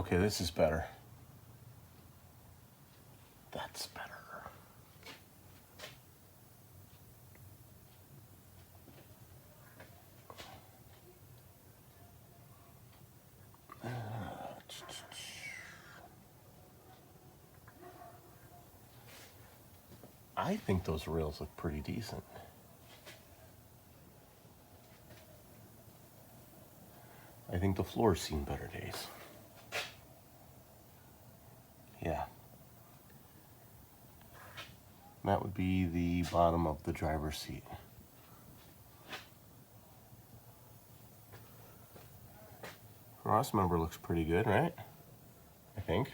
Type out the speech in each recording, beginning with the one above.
Okay, this is better. That's better. I think those rails look pretty decent. I think the floor's seen better days. Yeah. That would be the bottom of the driver's seat. Cross member looks pretty good, right? I think.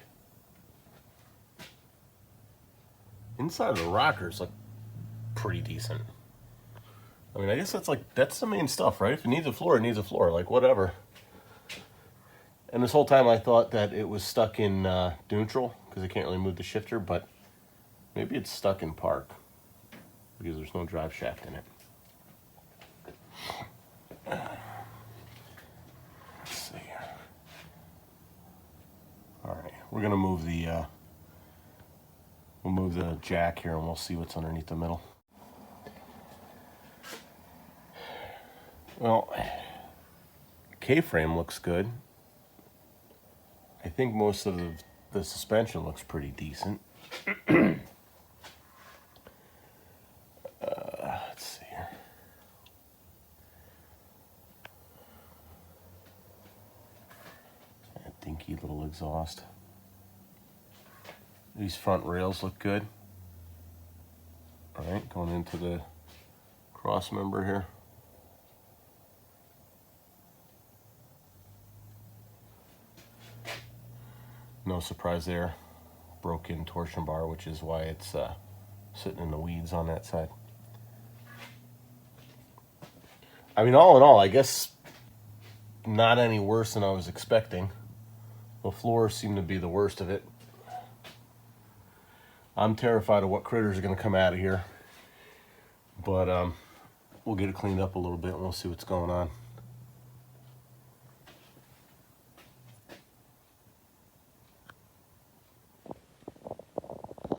Inside of the rockers look pretty decent. I mean, I guess that's the main stuff, right? If it needs a floor, it needs a floor, like whatever. And this whole time I thought that it was stuck in neutral because I can't really move the shifter, but maybe it's stuck in park because there's no drive shaft in it. Let's see. All right, we're gonna move we'll move the jack here and we'll see what's underneath the middle. Well, K-frame looks good. I think most of the suspension looks pretty decent. Let's see here. That dinky little exhaust. These front rails look good. All right, going into the cross member here. No surprise there. Broken torsion bar, which is why it's sitting in the weeds on that side. I mean, all in all, I guess not any worse than I was expecting. The floors seem to be the worst of it. I'm terrified of what critters are going to come out of here. But we'll get it cleaned up a little bit and we'll see what's going on.